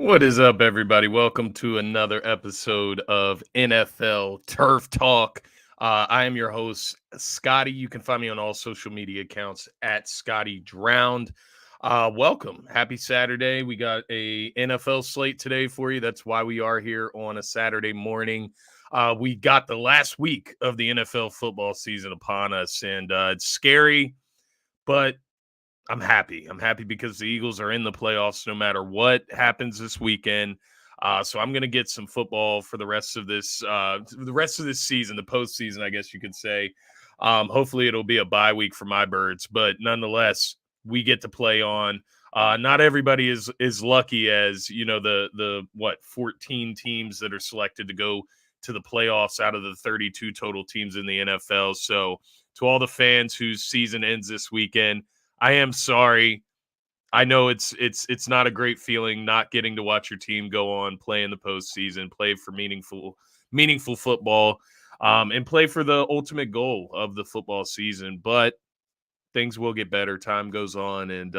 What is up, everybody? Welcome to another episode of NFL Turf Talk. I am your host, Scotty. You can find me on all social media accounts at Scotty Drowned. Welcome. Happy Saturday. We got a NFL slate today for you. That's why we are here on a Saturday morning. We got the last week of the NFL football season upon us, and it's scary, but I'm happy. I'm happy because the Eagles are in the playoffs no matter what happens this weekend. So I'm going to get some football for the rest of this season, the postseason, I guess you could say. Hopefully it'll be a bye week for my birds, but nonetheless, we get to play on. Not everybody is lucky as the 14 teams that are selected to go to the playoffs out of the 32 total teams in the NFL. So to all the fans whose season ends this weekend, I am sorry. I know it's not a great feeling not getting to watch your team go on, play in the postseason, play for meaningful football, and play for the ultimate goal of the football season. But things will get better. Time goes on, and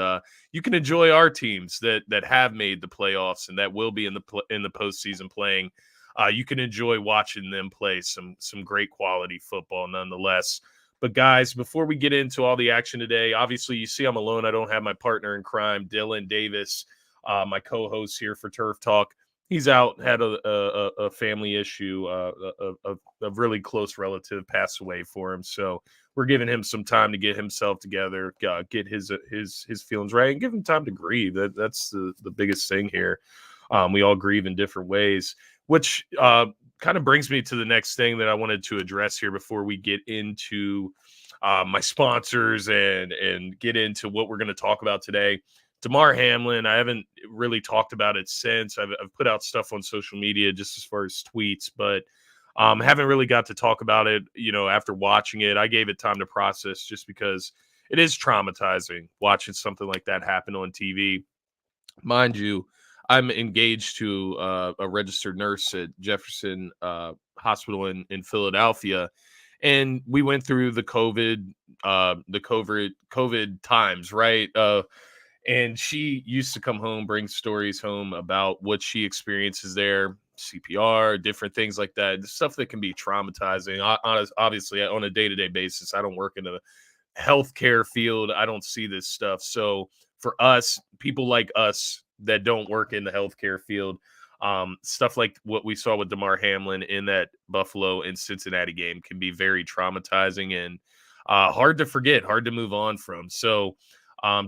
you can enjoy our teams that have made the playoffs and that will be in the postseason playing. You can enjoy watching them play some great quality football, nonetheless. But guys, before we get into all the action today, obviously you see I'm alone. I don't have my partner in crime, Dylan Davis, my co-host here for Turf Talk. He's out, had a family issue, a really close relative passed away for him. So we're giving him some time to get himself together, get his feelings right, and give him time to grieve. That's the biggest thing here. We all grieve in different ways, which kind of brings me to the next thing that I wanted to address here before we get into my sponsors and get into what we're going to talk about today. Damar Hamlin, I haven't really talked about it since. I've put out stuff on social media just as far as tweets, but haven't really got to talk about it, after watching it. I gave it time to process just because it is traumatizing watching something like that happen on TV. Mind you, I'm engaged to a registered nurse at Jefferson Hospital in Philadelphia, and we went through the COVID times, right? And she used to come home, bring stories home about what she experiences there, CPR, different things like that, stuff that can be traumatizing. Obviously, on a day-to-day basis, I don't work in a healthcare field. I don't see this stuff. So for us, people like us that don't work in the healthcare field, stuff like what we saw with Damar Hamlin in that Buffalo and Cincinnati game can be very traumatizing and hard to forget, hard to move on from. So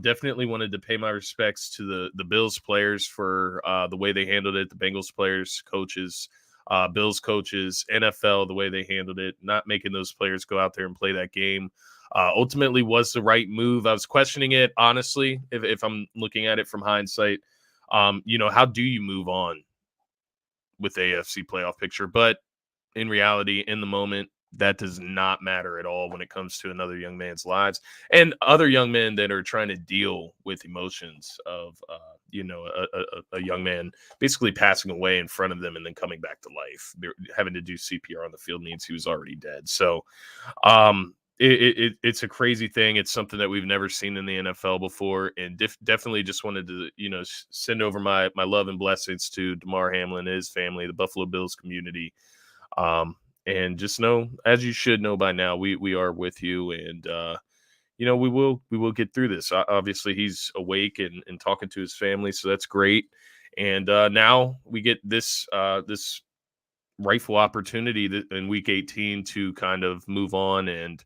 definitely wanted to pay my respects to the Bills players for the way they handled it, the Bengals players, coaches, Bills coaches, NFL, the way they handled it, not making those players go out there and play that game. Ultimately was the right move. I was questioning it, honestly, if I'm looking at it from hindsight. How do you move on with the AFC playoff picture? But in reality, in the moment, that does not matter at all when it comes to another young man's lives and other young men that are trying to deal with emotions of, a young man basically passing away in front of them and then coming back to life. They're having to do CPR on the field means he was already dead. So, it's a crazy thing. It's something that we've never seen in the NFL before, and definitely just wanted to, send over my love and blessings to Damar Hamlin, his family, the Buffalo Bills community, and just know, as you should know by now, we are with you, and we will get through this. Obviously, he's awake and talking to his family, so that's great. And now we get this rightful opportunity in Week 18 to kind of move on and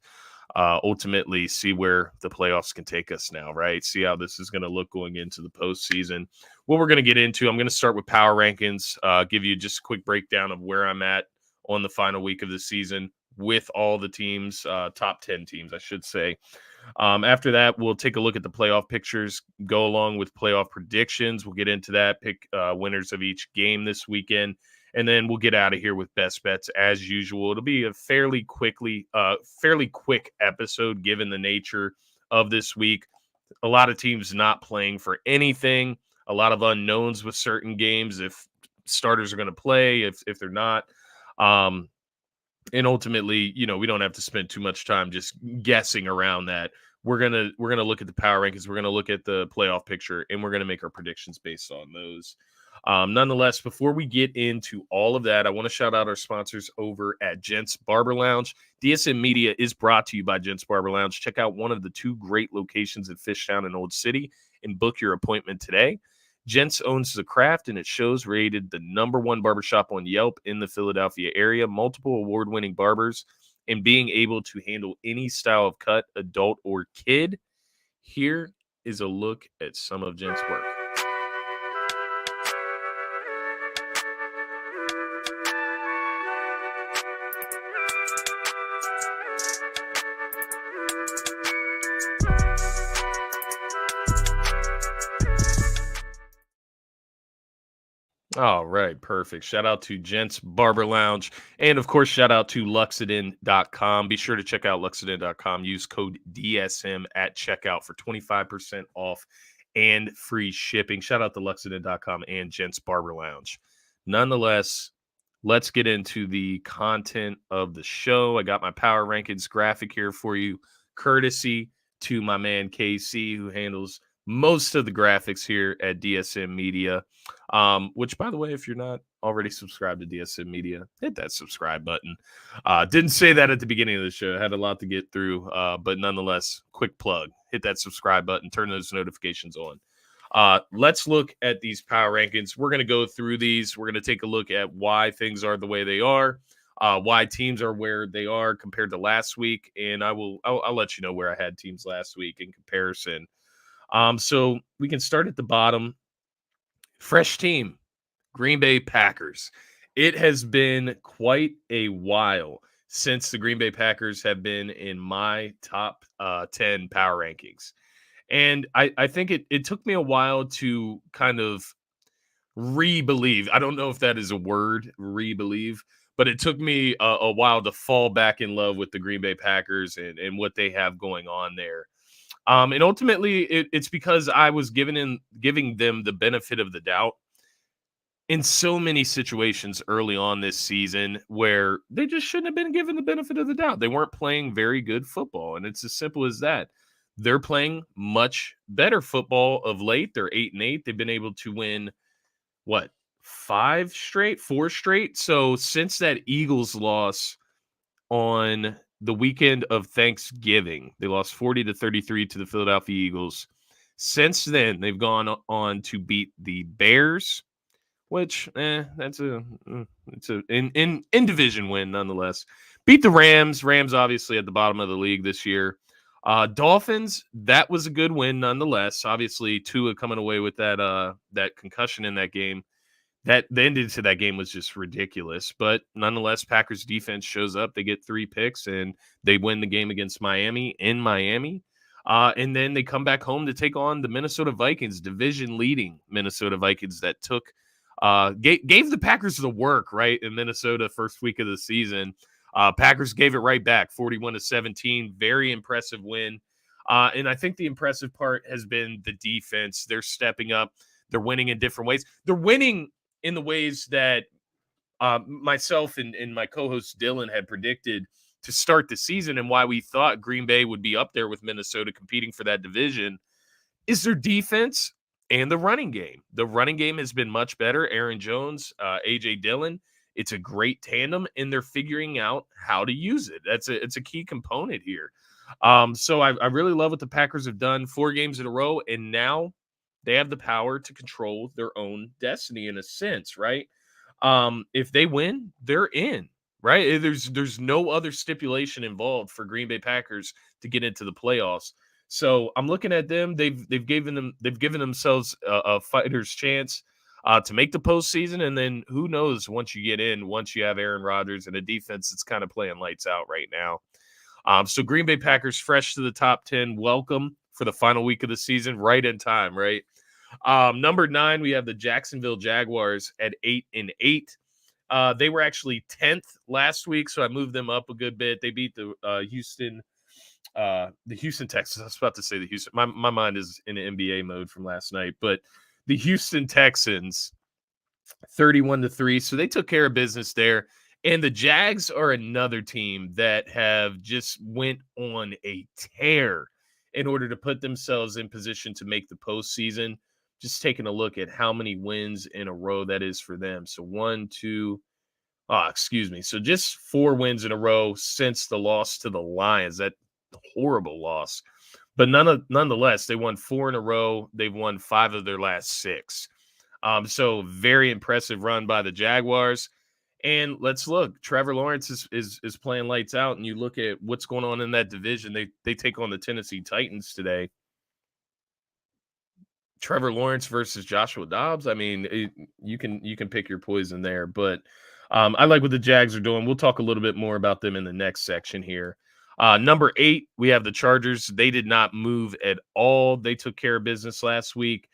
ultimately see where the playoffs can take us now, right? See how this is going to look going into the postseason. What we're going to get into, I'm going to start with power rankings, give you just a quick breakdown of where I'm at on the final week of the season with all the teams, top 10 teams, I should say. After that, we'll take a look at the playoff pictures, go along with playoff predictions. We'll get into that, pick winners of each game this weekend, and then we'll get out of here with best bets as usual. It'll be a fairly quick episode given the nature of this week. A lot of teams not playing for anything, a lot of unknowns with certain games, if starters are going to play, if they're not. And ultimately, we don't have to spend too much time just guessing around that. We're gonna look at the power rankings. We're gonna look at the playoff picture, and we're gonna make our predictions based on those. Nonetheless, before we get into all of that, I want to shout out our sponsors over at Gents Barber Lounge. DSM Media is brought to you by Gents Barber Lounge. Check out one of the 2 great locations at Fishtown and Old City and book your appointment today. Gents owns the craft, and it shows rated the #1 barbershop on Yelp in the Philadelphia area. Multiple award-winning barbers, and being able to handle any style of cut, adult or kid. Here is a look at some of Gents' work. All right, perfect. Shout out to Gents Barber Lounge. And of course, shout out to Luxodon.com. Be sure to check out Luxodon.com. Use code DSM at checkout for 25% off and free shipping. Shout out to Luxodon.com and Gents Barber Lounge. Nonetheless, let's get into the content of the show. I got my power rankings graphic here for you, courtesy to my man KC, who handles most of the graphics here at DSM Media. Which, by the way, if you're not already subscribed to DSM Media, hit that subscribe button. Didn't say that at the beginning of the show. Had a lot to get through, but nonetheless, quick plug. Hit that subscribe button. Turn those notifications on. Let's look at these power rankings. We're going to go through these. We're going to take a look at why things are the way they are, why teams are where they are compared to last week, and I'll let you know where I had teams last week in comparison. So we can start at the bottom. Fresh team, Green Bay Packers. It has been quite a while since the Green Bay Packers have been in my top 10 power rankings. And I think it took me a while to kind of re-believe. I don't know if that is a word, re-believe, but it took me a while to fall back in love with the Green Bay Packers and what they have going on there. And ultimately, it's because I was giving them the benefit of the doubt in so many situations early on this season where they just shouldn't have been given the benefit of the doubt. They weren't playing very good football, and it's as simple as that. They're playing much better football of late. They're 8-8. They've been able to win, what, 4 straight? So since that Eagles loss on the weekend of Thanksgiving, they lost 40-33 to the Philadelphia Eagles. Since then, they've gone on to beat the Bears, which it's an in division win nonetheless. Beat the Rams. Rams obviously at the bottom of the league this year. Dolphins, that was a good win nonetheless. Obviously, Tua coming away with that concussion in that game. The ending to that game was just ridiculous. But nonetheless, Packers defense shows up. They get 3 picks, and they win the game against Miami in Miami. And then they come back home to take on the Minnesota Vikings, division-leading Minnesota Vikings that gave the Packers the work, right, in Minnesota first week of the season. Packers gave it right back, 41-17. Very impressive win. And I think the impressive part has been the defense. They're stepping up. They're winning in different ways. They're winning in the ways that myself and my co-host Dylan had predicted to start the season, and why we thought Green Bay would be up there with Minnesota competing for that division, is their defense and the running game. The running game has been much better. Aaron Jones, A.J. Dillon, it's a great tandem, and they're figuring out how to use it. It's a key component here. So I really love what the Packers have done. 4 games in a row, and now they have the power to control their own destiny in a sense, right? If they win, they're in, right? There's no other stipulation involved for Green Bay Packers to get into the playoffs. So I'm looking at them. They've given themselves a fighter's chance to make the postseason, and then who knows once you get in, once you have Aaron Rodgers and a defense that's kind of playing lights out right now. So Green Bay Packers fresh to the top 10. Welcome for the final week of the season, right in time, right? Number 9, we have the Jacksonville Jaguars at 8-8. They were actually 10th last week, so I moved them up a good bit. They beat the Houston Texans. I was about to say the Houston. My mind is in NBA mode from last night, but the Houston Texans, 31-3. So they took care of business there. And the Jags are another team that have just went on a tear in order to put themselves in position to make the postseason. just taking a look at how many wins in a row that is for them. So excuse me. So just 4 wins in a row since the loss to the Lions. That horrible loss. But nonetheless, they won 4 in a row. They've won 5 of their last 6. So very impressive run by the Jaguars. And let's look. Trevor Lawrence is playing lights out, and you look at what's going on in that division. They take on the Tennessee Titans today. Trevor Lawrence versus Joshua Dobbs. I mean, you can pick your poison there, but I like what the Jags are doing. We'll talk a little bit more about them in the next section here. Number 8, we have the Chargers. They did not move at all. They took care of business last week.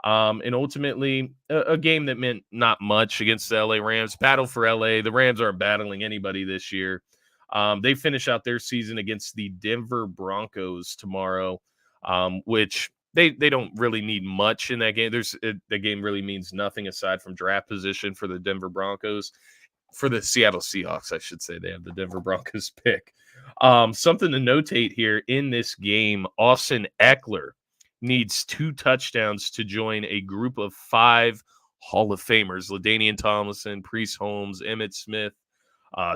And ultimately, a game that meant not much against the LA Rams. Battle for LA. The Rams aren't battling anybody this year. They finish out their season against the Denver Broncos tomorrow, which they don't really need much in that game. The game really means nothing aside from draft position for the Denver Broncos. For the Seattle Seahawks, I should say. They have the Denver Broncos pick. Something to notate here in this game, Austin Eckler needs 2 touchdowns to join a group of 5 Hall of Famers: LaDainian Tomlinson, Priest Holmes, Emmitt Smith,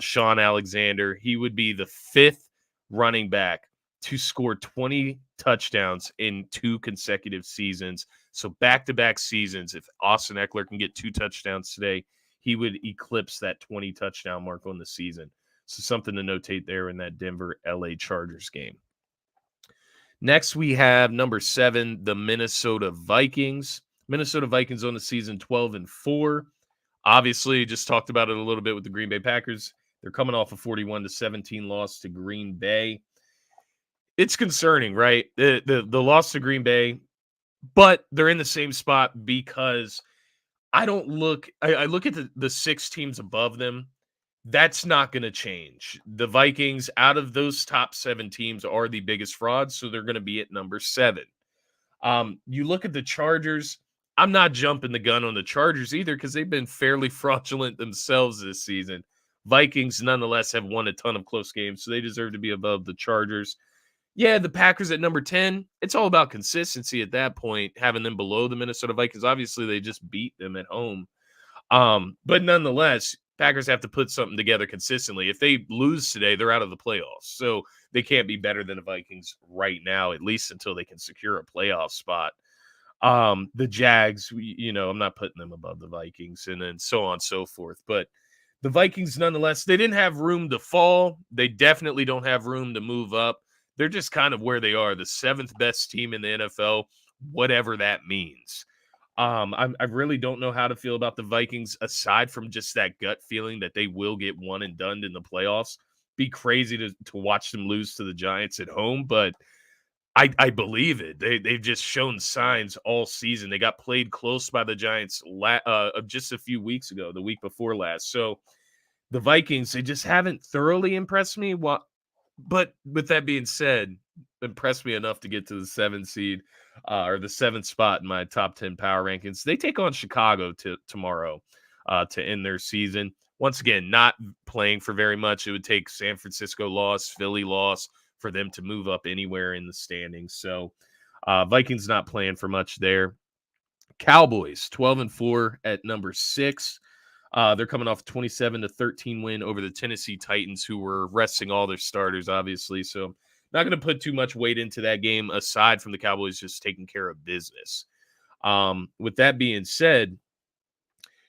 Sean Alexander. He would be the 5th running back to score 20 touchdowns in 2 consecutive seasons. So back-to-back seasons, if Austin Eckler can get 2 touchdowns today, he would eclipse that 20 touchdown mark on the season. So something to notate there in that Denver-LA Chargers game. Next, we have number 7, the Minnesota Vikings. Minnesota Vikings on the season 12-4. Obviously, just talked about it a little bit with the Green Bay Packers. They're coming off a 41-17 loss to Green Bay. It's concerning, right? The loss to Green Bay, but they're in the same spot because I look at the 6 teams above them. That's not going to change. The Vikings, out of those top 7 teams, are the biggest frauds, so they're going to be at number 7. You look at the Chargers. I'm not jumping the gun on the Chargers either because they've been fairly fraudulent themselves this season. Vikings, nonetheless, have won a ton of close games, so they deserve to be above the Chargers. Yeah, the Packers at number 10, it's all about consistency at that point, having them below the Minnesota Vikings. Obviously, they just beat them at home. But nonetheless, Packers have to put something together consistently. If they lose today, they're out of the playoffs. So they can't be better than the Vikings right now, at least until they can secure a playoff spot. The Jags, I'm not putting them above the Vikings, and then so on and so forth. But the Vikings, nonetheless, they didn't have room to fall. They definitely don't have room to move up. They're just kind of where they are, the 7th best team in the NFL, whatever that means. I really don't know how to feel about the Vikings aside from just that gut feeling that they will get one and done in the playoffs. Be crazy to watch them lose to the Giants at home, but I believe it. They've just shown signs all season. They got played close by the Giants just a few weeks ago, the week before last. So the Vikings, they just haven't thoroughly impressed me. But with that being said, impressed me enough to get to the 7th seed or the 7th spot in my top 10 power rankings. They take on Chicago tomorrow to end their season. Once again, not playing for very much. It would take San Francisco loss, Philly loss for them to move up anywhere in the standings. So Vikings not playing for much there. Cowboys 12-4 at number 6. They're coming off a 27-13 win over the Tennessee Titans, who were resting all their starters, obviously. So not going to put too much weight into that game aside from the Cowboys just taking care of business. With that being said,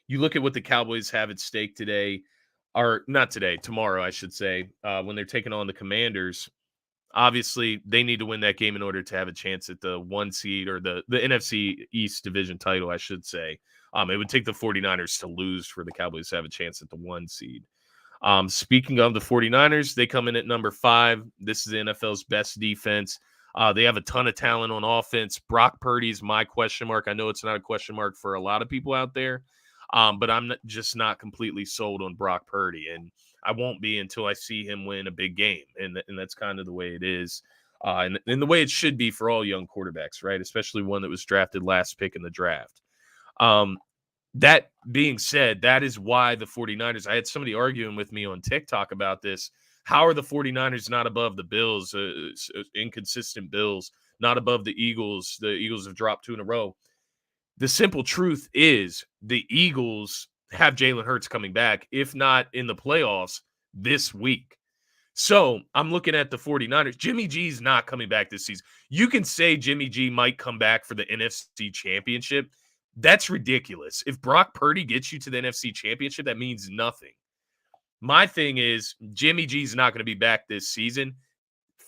you look at what the Cowboys have at stake today, or not today, tomorrow, I should say, when they're taking on the Commanders. Obviously, they need to win that game in order to have a chance at the 1 seed or the NFC East division title, I should say. It would take the 49ers to lose for the Cowboys to have a chance at the 1 seed. Speaking of the 49ers, they come in at number 5. This is the NFL's best defense. They have a ton of talent on offense. Brock Purdy's my question mark. I know it's not a question mark for a lot of people out there, but I'm just not completely sold on Brock Purdy. And I won't be until I see him win a big game. And that's kind of the way it is. And the way it should be for all young quarterbacks, right? Especially one that was drafted last pick in the draft. That being said, that is why the 49ers, I had somebody arguing with me on TikTok about this. How are the 49ers not above the Bills, inconsistent Bills, not above the Eagles? The Eagles have dropped 2 in a row. The simple truth is the Eagles have Jalen Hurts coming back, if not in the playoffs this week. So I'm looking at the 49ers. Jimmy G's not coming back this season. You can say Jimmy G might come back for the NFC Championship. That's ridiculous. If Brock Purdy gets you to the NFC Championship, that means nothing. My thing is Jimmy G's not going to be back this season.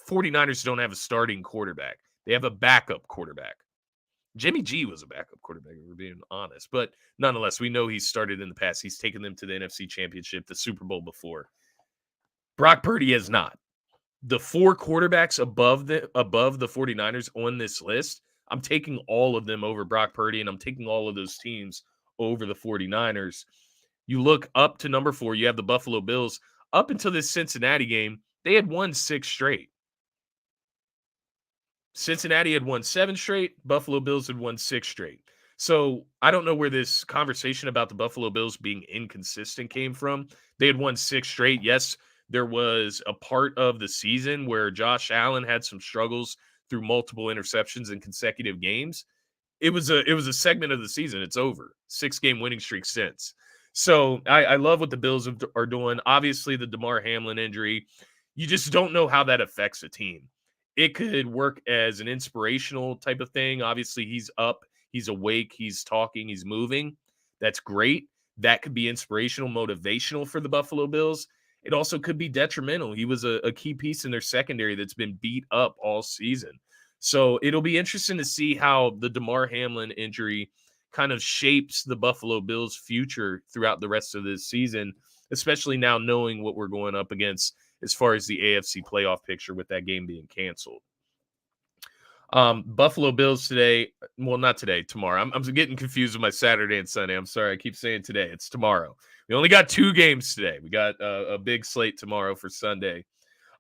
49ers don't have a starting quarterback. They have a backup quarterback. Jimmy G was a backup quarterback, if we're being honest. But nonetheless, we know he's started in the past. He's taken them to the NFC Championship, the Super Bowl before. Brock Purdy has not. The 4 quarterbacks above the 49ers on this list, I'm taking all of them over Brock Purdy, and I'm taking all of those teams over the 49ers. You look up to number 4, you have the Buffalo Bills. Up until this Cincinnati game, they had won 6 straight. Cincinnati had won 7 straight. Buffalo Bills had won 6 straight. So I don't know where this conversation about the Buffalo Bills being inconsistent came from. They had won 6 straight. Yes, there was a part of the season where Josh Allen had some struggles through multiple interceptions in consecutive games. It was a segment of the season. It's over. 6-game winning streak since. So I love what the Bills are doing. Obviously, the Damar Hamlin injury, you just don't know how that affects a team. It could work as an inspirational type of thing. Obviously, he's up, he's awake, he's talking, he's moving. That's great. That could be inspirational, motivational for the Buffalo Bills. It also could be detrimental. He was a key piece in their secondary that's been beat up all season. So it'll be interesting to see how the Damar Hamlin injury kind of shapes the Buffalo Bills' future throughout the rest of this season, especially now knowing what we're going up against as far as the AFC playoff picture with that game being canceled. Buffalo Bills today. Well, not today, tomorrow. I'm getting confused with my Saturday and Sunday. I'm sorry. I keep saying today. It's tomorrow. We only got 2 games today. We got a big slate tomorrow for Sunday.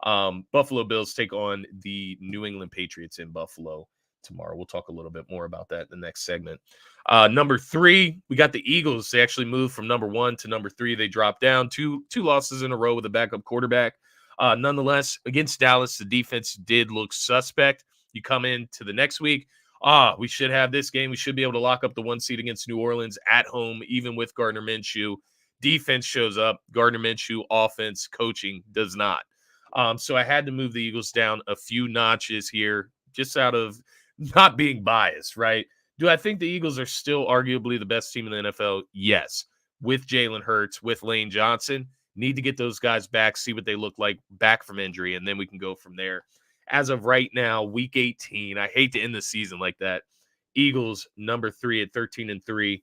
Buffalo Bills take on the New England Patriots in Buffalo tomorrow. We'll talk a little bit more about that in the next segment. Number 3, we got the Eagles. They actually moved from number 1 to number 3. They dropped down two losses in a row with a backup quarterback. Nonetheless, against Dallas, the defense did look suspect. You come into the next week, we should have this game. We should be able to lock up the 1 seed against New Orleans at home, even with Gardner Minshew. Defense shows up. Gardner Minshew, offense, coaching does not. So I had to move the Eagles down a few notches here, just out of not being biased, right? Do I think the Eagles are still arguably the best team in the NFL? Yes. With Jalen Hurts, with Lane Johnson. Need to get those guys back, see what they look like back from injury, and then we can go from there. As of right now, week 18, I hate to end the season like that. Eagles, number 3 at 13-3.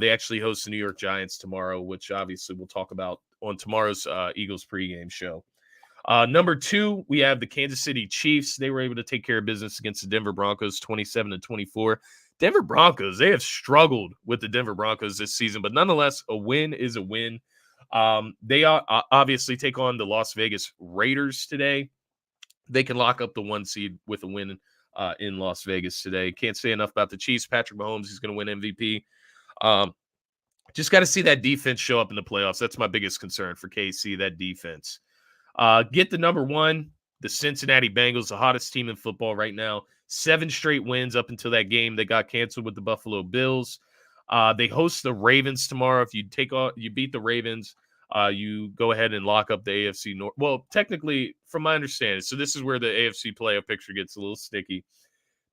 They actually host the New York Giants tomorrow, which obviously we'll talk about on tomorrow's Eagles pregame show. Number 2, we have the Kansas City Chiefs. They were able to take care of business against the Denver Broncos, 27-24. Denver Broncos, they have struggled with the Denver Broncos this season, but nonetheless, a win is a win. They obviously take on the Las Vegas Raiders today. They can lock up the 1 seed with a win in Las Vegas today. Can't say enough about the Chiefs. Patrick Mahomes, he's going to win MVP. Just got to see that defense show up in the playoffs. That's my biggest concern for KC, that defense. Get the number 1, the Cincinnati Bengals, the hottest team in football right now. 7 straight wins up until that game that got canceled with the Buffalo Bills. They host the Ravens tomorrow. If you beat the Ravens, you go ahead and lock up the AFC North. Well, technically, from my understanding, so this is where the AFC playoff picture gets a little sticky.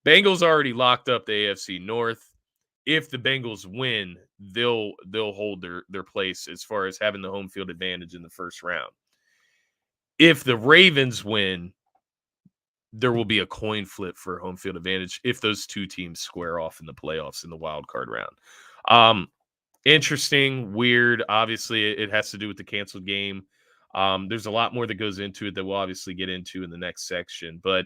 Bengals already locked up the AFC North. If the Bengals win, they'll hold their place as far as having the home field advantage in the first round. If the Ravens win, there will be a coin flip for home field advantage if those 2 teams square off in the playoffs in the wild card round. Interesting, weird. Obviously, it has to do with the canceled game. There's a lot more that goes into it that we'll obviously get into in the next section. But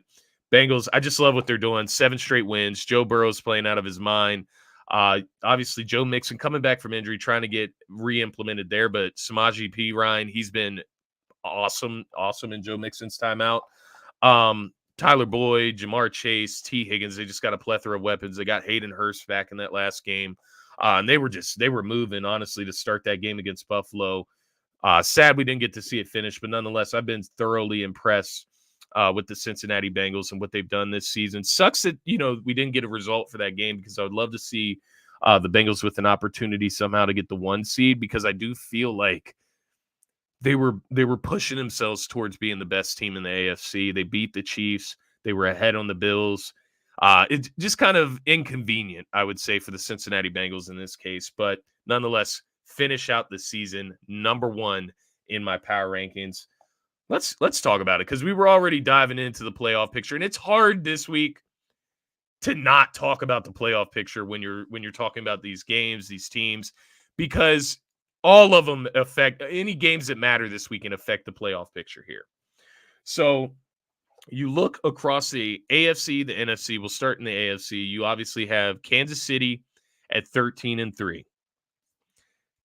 Bengals, I just love what they're doing. 7 straight wins. Joe Burrow's playing out of his mind. Obviously, Joe Mixon coming back from injury, trying to get re-implemented there. But Samaje Perine, he's been awesome in Joe Mixon's timeout. Tyler Boyd, Jamar Chase, T. Higgins, they just got a plethora of weapons. They got Hayden Hurst back in that last game. And they were moving, honestly, to start that game against Buffalo. Sad we didn't get to see it finish, but nonetheless, I've been thoroughly impressed with the Cincinnati Bengals and what they've done this season. Sucks that, we didn't get a result for that game because I would love to see The Bengals with an opportunity somehow to get the 1 seed, because I do feel like they were pushing themselves towards being the best team in the AFC. They beat the Chiefs. They were ahead on the Bills. It's just kind of inconvenient, I would say, for the Cincinnati Bengals in this case. But nonetheless, finish out the season number 1 in my power rankings. Let's talk about it, because we were already diving into the playoff picture, and it's hard this week to not talk about the playoff picture when you're talking about these games, these teams, because all of them affect any games that matter this week and affect the playoff picture here. So you look across the AFC, the NFC. We'll start in the AFC. You obviously have Kansas City at 13-3.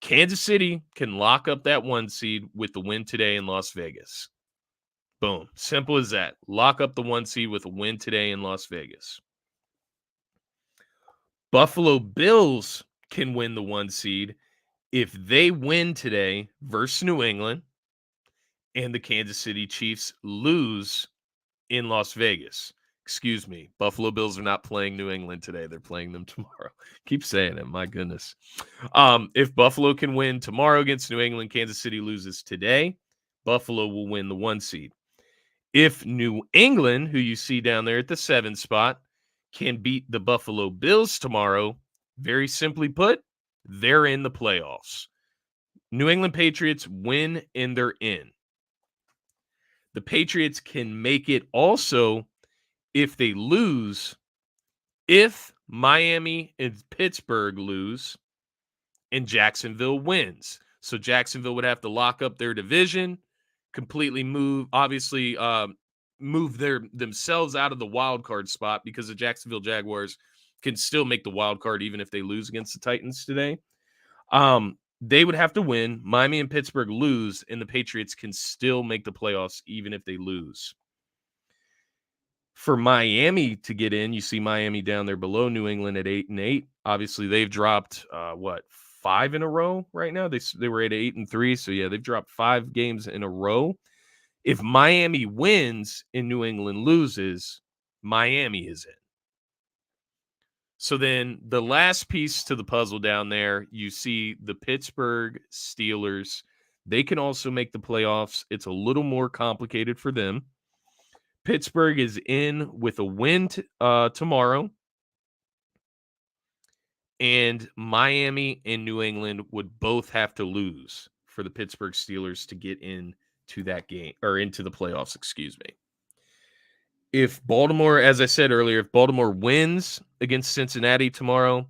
Kansas City can lock up that 1 seed with the win today in Las Vegas. Boom. Simple as that. Lock up the 1 seed with a win today in Las Vegas. Buffalo Bills can win the 1 seed if they win today versus New England and the Kansas City Chiefs lose in Las Vegas. Excuse me. Buffalo Bills are not playing New England today. They're playing them tomorrow. Keep saying it. My goodness. If Buffalo can win tomorrow against New England, Kansas City loses today, Buffalo will win the 1 seed. If New England, who you see down there at the 7 spot, can beat the Buffalo Bills tomorrow, very simply put, they're in the playoffs. New England Patriots win and they're in. The Patriots can make it also if they lose, if Miami and Pittsburgh lose and Jacksonville wins. So Jacksonville would have to lock up their division, completely move themselves out of the wild card spot, because the Jacksonville Jaguars can still make the wild card even if they lose against the Titans today. They would have to win. Miami and Pittsburgh lose, and the Patriots can still make the playoffs even if they lose. For Miami to get in, you see Miami down there below New England at 8-8. Obviously, they've dropped 5 in a row right now. They were at 8-3, so yeah, they've dropped 5 games in a row. If Miami wins and New England loses, Miami is in. So then the last piece to the puzzle down there, you see the Pittsburgh Steelers. They can also make the playoffs. It's a little more complicated for them. Pittsburgh is in with a win tomorrow. And Miami and New England would both have to lose for the Pittsburgh Steelers to get into that game, or into the playoffs, excuse me. If Baltimore, as I said earlier, if Baltimore wins against Cincinnati tomorrow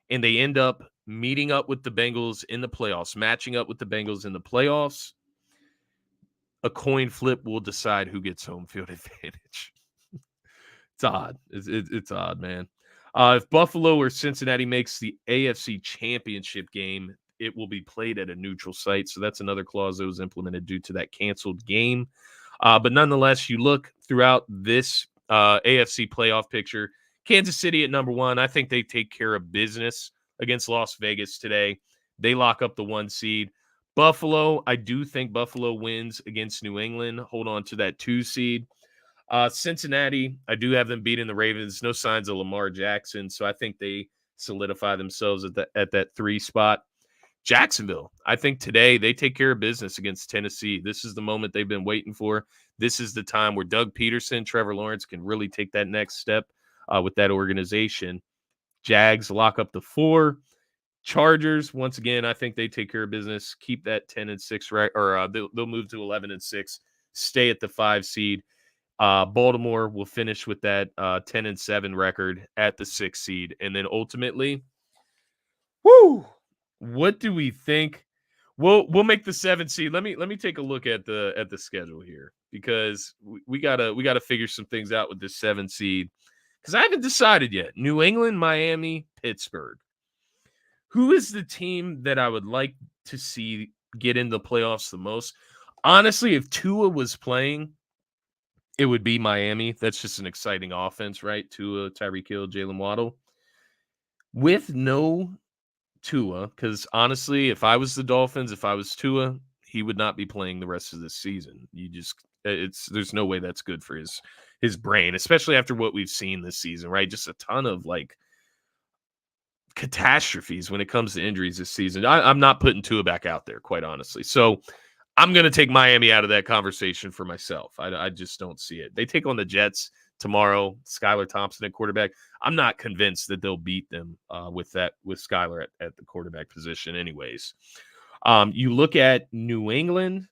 and they end up meeting up with the Bengals in the playoffs, matching up with the Bengals in the playoffs, a coin flip will decide who gets home field advantage. It's odd. It's odd, man. If Buffalo or Cincinnati makes the AFC Championship game, it will be played at a neutral site. So that's another clause that was implemented due to that canceled game. But nonetheless, you look throughout this AFC playoff picture, Kansas City at number 1. I think they take care of business against Las Vegas today. They lock up the 1 seed. Buffalo, I do think Buffalo wins against New England, hold on to that 2 seed. Cincinnati, I do have them beating the Ravens. No signs of Lamar Jackson, so I think they solidify themselves at that 3 spot. Jacksonville, I think today they take care of business against Tennessee. This is the moment they've been waiting for. This is the time where Doug Peterson, Trevor Lawrence can really take that next step with that organization. Jags lock up the 4. Chargers, once again, I think they take care of business. Keep that 10-6 right, or they'll move to 11-6. Stay at the 5 seed. Baltimore will finish with that 10-7 record at the 6 seed, and then ultimately, what do we think? We'll make the 7 seed. Let me take a look at the schedule here, because we gotta figure some things out with this 7 seed, because I haven't decided yet. New England, Miami, Pittsburgh. Who is the team that I would like to see get in the playoffs the most? Honestly, if Tua was playing, it would be Miami. That's just an exciting offense, right? Tua, Tyreek Hill, Jalen Waddle. With no Tua, because honestly, if I was the Dolphins, if I was Tua, he would not be playing the rest of this season. There's no way that's good for his brain, especially after what we've seen this season, right? Just a ton of catastrophes when it comes to injuries this season. I'm not putting Tua back out there, quite honestly. So I'm going to take Miami out of that conversation for myself. I just don't see it. They take on the Jets tomorrow. Skylar Thompson at quarterback. I'm not convinced that they'll beat them with Skylar at the quarterback position. Anyways, you look at New England,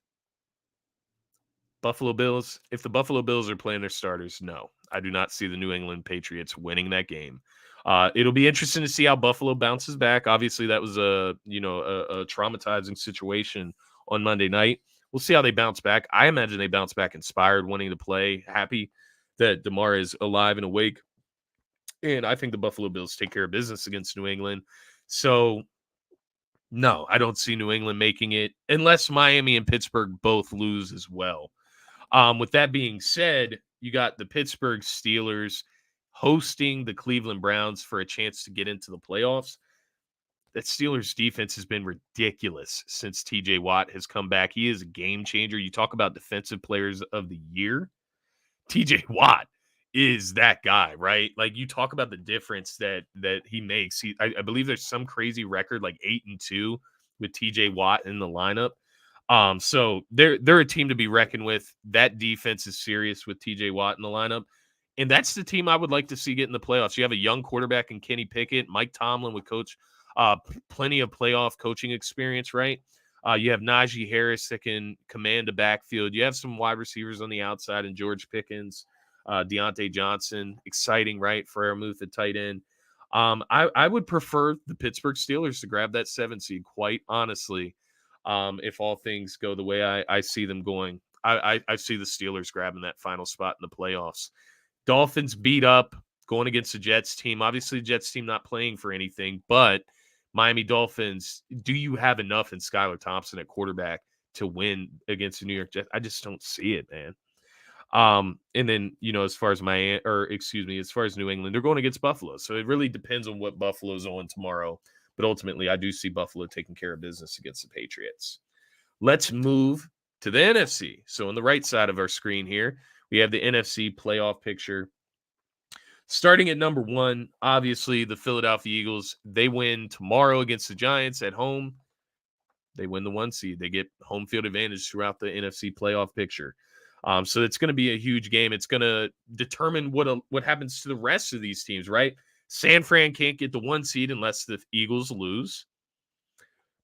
Buffalo Bills. If the Buffalo Bills are playing their starters, no, I do not see the New England Patriots winning that game. It'll be interesting to see how Buffalo bounces back. Obviously, that was a traumatizing situation on Monday night. We'll see how they bounce back. I imagine they bounce back inspired, wanting to play, happy that DeMar is alive and awake. And I think the Buffalo Bills take care of business against New England. So, no, I don't see New England making it unless Miami and Pittsburgh both lose as well. With that being said, you got the Pittsburgh Steelers hosting the Cleveland Browns for a chance to get into the playoffs. That Steelers defense has been ridiculous since TJ Watt has come back. He is a game changer. You talk about defensive players of the year. TJ Watt is that guy, right? Like, you talk about the difference that he makes. I believe there's some crazy record like 8-2 with TJ Watt in the lineup. So they're a team to be reckoned with. That defense is serious with TJ Watt in the lineup. And that's the team I would like to see get in the playoffs. You have a young quarterback in Kenny Pickett. Mike Tomlin would coach plenty of playoff coaching experience, right? You have Najee Harris that can command a backfield. You have some wide receivers on the outside and George Pickens, Deontay Johnson. Exciting, right? Freiermuth at tight end. I would prefer the Pittsburgh Steelers to grab that 7 seed, quite honestly. If all things go the way I see them going, I see the Steelers grabbing that final spot in the playoffs. Dolphins beat up going against the Jets team. Obviously, the Jets team not playing for anything, but Miami Dolphins, do you have enough in Skylar Thompson at quarterback to win against the New York Jets? I just don't see it, man. And then, as far as as far as New England, they're going against Buffalo. So it really depends on what Buffalo's on tomorrow. But ultimately, I do see Buffalo taking care of business against the Patriots. Let's move to the NFC. So on the right side of our screen here, we have the NFC playoff picture. Starting at number 1, obviously the Philadelphia Eagles. They win tomorrow against the Giants at home. They win the 1 seed. They get home field advantage throughout the NFC playoff picture. So it's going to be a huge game. It's going to determine what happens to the rest of these teams, right? San Fran can't get the 1 seed unless the Eagles lose.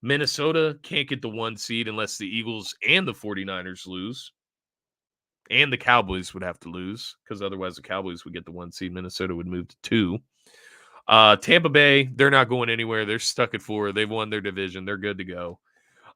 Minnesota can't get the 1 seed unless the Eagles and the 49ers lose. And the Cowboys would have to lose because otherwise the Cowboys would get the 1 seed. Minnesota would move to 2. Tampa Bay, they're not going anywhere. They're stuck at 4. They've won their division. They're good to go.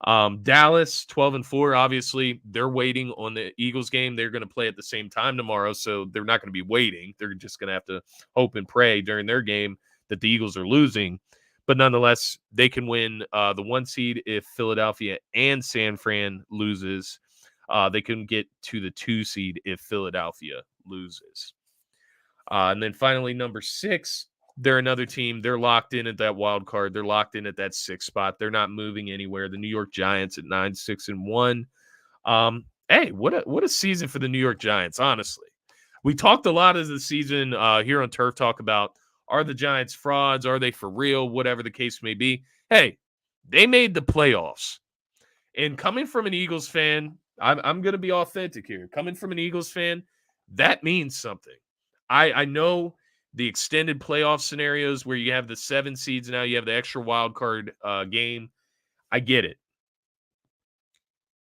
Dallas, 12-4. Obviously, they're waiting on the Eagles game. They're going to play at the same time tomorrow, so they're not going to be waiting. They're just going to have to hope and pray during their game that the Eagles are losing. But nonetheless, they can win the 1 seed if Philadelphia and San Fran loses. They can get to the 2 seed if Philadelphia loses. And then finally, number 6, they're another team. They're locked in at that wild card. They're locked in at that 6th spot. They're not moving anywhere. The New York Giants at 9-6-1. Hey, what a season for the New York Giants, honestly. We talked a lot of the season here on Turf Talk about, are the Giants frauds? Are they for real? Whatever the case may be. Hey, they made the playoffs. And coming from an Eagles fan, I'm going to be authentic here. Coming from an Eagles fan, that means something. I know the extended playoff scenarios where you have the 7 seeds now, you have the extra wild card game. I get it.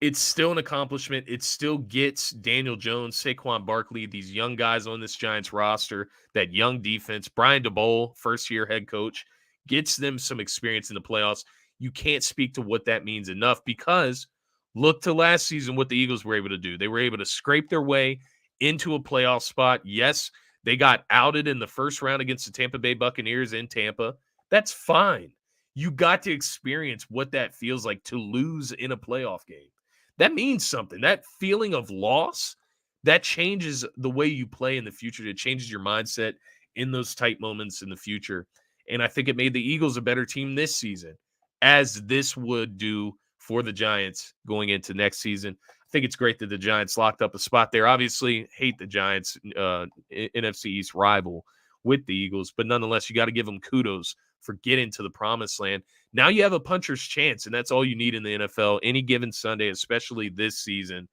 It's still an accomplishment. It still gets Daniel Jones, Saquon Barkley, these young guys on this Giants roster, that young defense. Brian DeBole, first-year head coach, gets them some experience in the playoffs. You can't speak to what that means enough because look to last season what the Eagles were able to do. They were able to scrape their way into a playoff spot. Yes, they got outed in the first round against the Tampa Bay Buccaneers in Tampa. That's fine. You got to experience what that feels like to lose in a playoff game. That means something. That feeling of loss, that changes the way you play in the future. It changes your mindset in those tight moments in the future. And I think it made the Eagles a better team this season, as this would do for the Giants going into next season. I think it's great that the Giants locked up a spot there. Obviously, hate the Giants, NFC East rival with the Eagles, but nonetheless, you got to give them kudos for getting to the promised land. Now you have a puncher's chance, and that's all you need in the NFL any given Sunday, especially this season.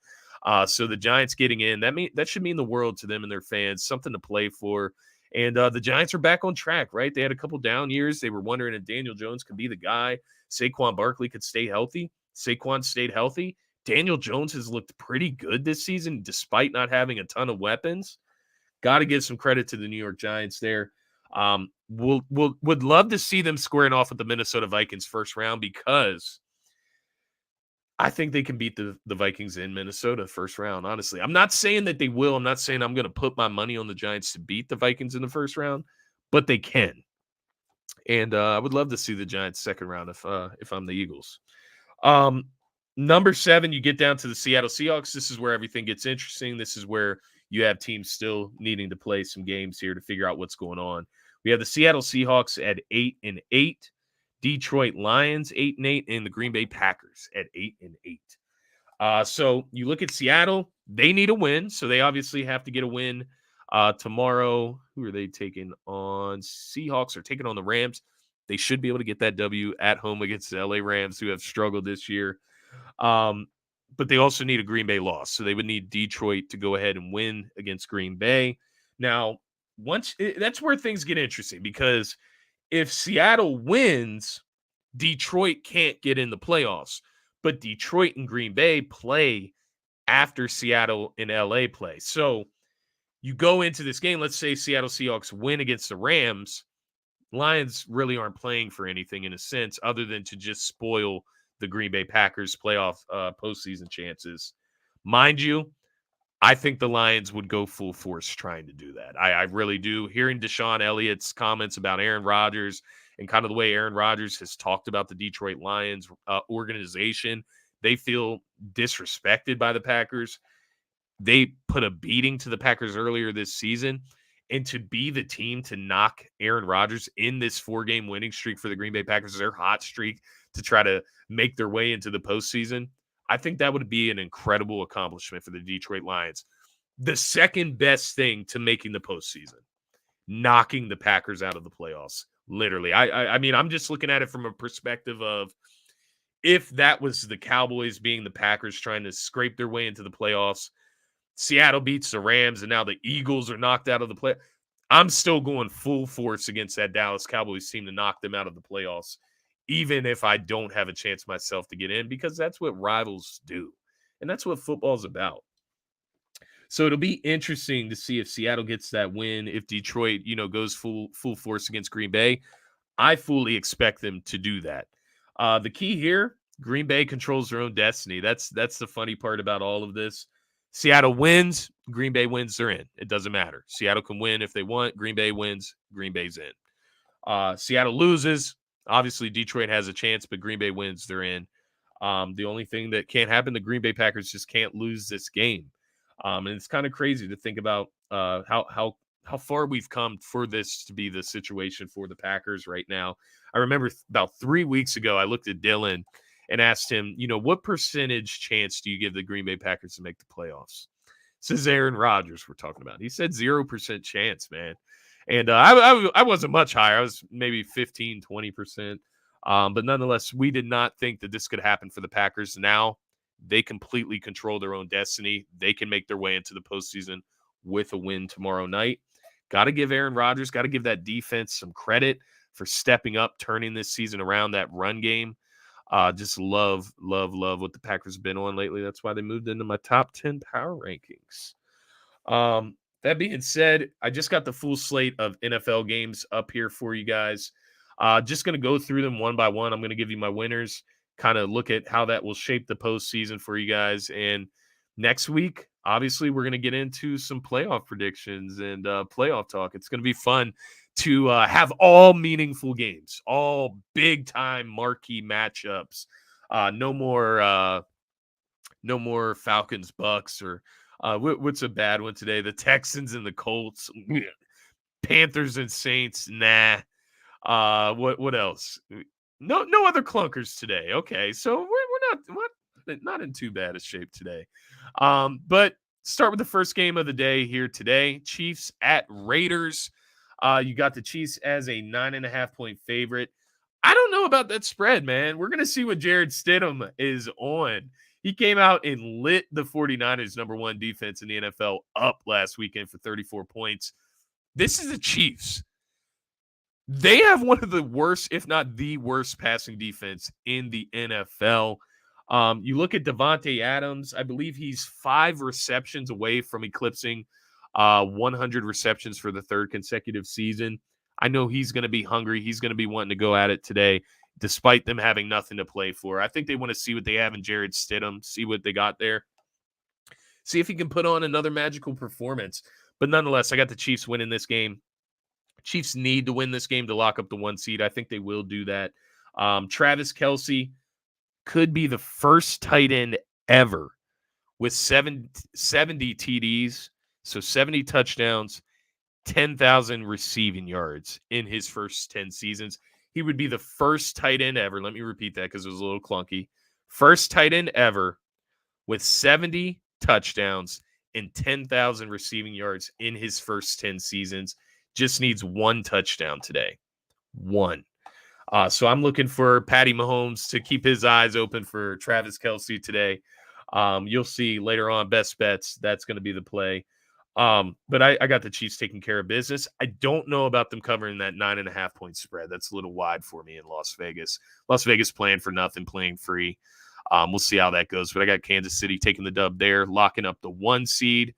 So the Giants getting in, that should mean the world to them and their fans, something to play for. And the Giants are back on track, right? They had a couple down years. They were wondering if Daniel Jones could be the guy. Saquon Barkley could stay healthy. Saquon stayed healthy. Daniel Jones has looked pretty good this season, despite not having a ton of weapons. Got to give some credit to the New York Giants there. Would love to see them squaring off with the Minnesota Vikings first round, because I think they can beat the Vikings in Minnesota first round, honestly. I'm not saying that they will. I'm not saying I'm going to put my money on the Giants to beat the Vikings in the first round, but they can. And I would love to see the Giants second round if I'm the Eagles. Number 7, you get down to the Seattle Seahawks. This is where everything gets interesting. This is where you have teams still needing to play some games here to figure out what's going on. We have the Seattle Seahawks at 8-8, Detroit Lions 8-8, and the Green Bay Packers at 8-8. So you look at Seattle, they need a win, so they obviously have to get a win tomorrow. Who are they taking on? Seahawks are taking on the Rams. They should be able to get that W at home against the LA Rams, who have struggled this year. But they also need a Green Bay loss. So they would need Detroit to go ahead and win against Green Bay. Now, that's where things get interesting, because if Seattle wins, Detroit can't get in the playoffs. But Detroit and Green Bay play after Seattle and LA play. So you go into this game, let's say Seattle Seahawks win against the Rams. Lions really aren't playing for anything in a sense, other than to just spoil the Green Bay Packers playoff postseason chances. Mind you, I think the Lions would go full force trying to do that. I really do. Hearing Deshaun Elliott's comments about Aaron Rodgers and kind of the way Aaron Rodgers has talked about the Detroit Lions organization, they feel disrespected by the Packers. They put a beating to the Packers earlier this season. And to be the team to knock Aaron Rodgers in this 4-game winning streak for the Green Bay Packers, their hot streak to try to make their way into the postseason, I think that would be an incredible accomplishment for the Detroit Lions. The second best thing to making the postseason, knocking the Packers out of the playoffs. Literally. I mean, I'm just looking at it from a perspective of, if that was the Cowboys being the Packers trying to scrape their way into the playoffs, Seattle beats the Rams, and now the Eagles are knocked out of the play. I'm still going full force against that Dallas Cowboys team to knock them out of the playoffs, even if I don't have a chance myself to get in, because that's what rivals do. And that's what football's about. So it'll be interesting to see if Seattle gets that win, if Detroit, goes full force against Green Bay. I fully expect them to do that. The key here, Green Bay controls their own destiny. That's the funny part about all of this. Seattle wins, Green Bay wins, they're in. It doesn't matter. Seattle can win if they want. Green Bay wins, Green Bay's in. Seattle loses, obviously Detroit has a chance, but Green Bay wins, they're in. The only thing that can't happen, the Green Bay Packers just can't lose this game. And it's kind of crazy to think about how far we've come for this to be the situation for the Packers right now. I remember about 3 weeks ago, I looked at Dylan and asked him, what percentage chance do you give the Green Bay Packers to make the playoffs? This is Aaron Rodgers we're talking about. He said 0% chance, man. And I wasn't much higher. I was maybe 15, 20%. But nonetheless, we did not think that this could happen for the Packers. Now they completely control their own destiny. They can make their way into the postseason with a win tomorrow night. Got to give Aaron Rodgers, got to give that defense some credit for stepping up, turning this season around, that run game. Just love what the Packers have been on lately. That's why they moved into my top 10 power rankings. That being said, I just got the full slate of NFL games up here for you guys. Just going to go through them one by one. I'm going to give you my winners, kind of look at how that will shape the postseason for you guys. And next week, obviously, we're going to get into some playoff predictions and playoff talk. It's going to be fun to have all meaningful games, all big-time marquee matchups. No more Falcons Bucks, or what's a bad one today? The Texans and the Colts, Panthers and Saints. Nah. What else? No other clunkers today. Okay, so we're not in too bad a shape today. But start with the first game of the day here today. Chiefs at Raiders. You got the Chiefs as a 9.5-point favorite. I don't know about that spread, man. We're going to see what Jared Stidham is on. He came out and lit the 49ers' number one defense in the NFL up last weekend for 34 points. This is the Chiefs. They have one of the worst, if not the worst, passing defense in the NFL. You look at Devontae Adams. I believe he's 5 receptions away from eclipsing 100 receptions for the third consecutive season. I know he's going to be hungry. He's going to be wanting to go at it today, despite them having nothing to play for. I think they want to see what they have in Jared Stidham, see what they got there, see if he can put on another magical performance. But nonetheless, I got the Chiefs winning this game. Chiefs need to win this game to lock up the 1 seed. I think they will do that. Travis Kelce could be the first tight end ever with 70 TDs, so 70 touchdowns, 10,000 receiving yards in his first 10 seasons. He would be the first tight end ever. Let me repeat that because it was a little clunky. First tight end ever with 70 touchdowns and 10,000 receiving yards in his first 10 seasons. Just needs 1 touchdown today. 1. So I'm looking for Patty Mahomes to keep his eyes open for Travis Kelce today. You'll see later on best bets. That's going to be the play. But I got the Chiefs taking care of business. I don't know about them covering that 9.5-point spread. That's a little wide for me in Las Vegas. Las Vegas playing for nothing, playing free. We'll see how that goes. But I got Kansas City taking the dub there, locking up the 1 seed.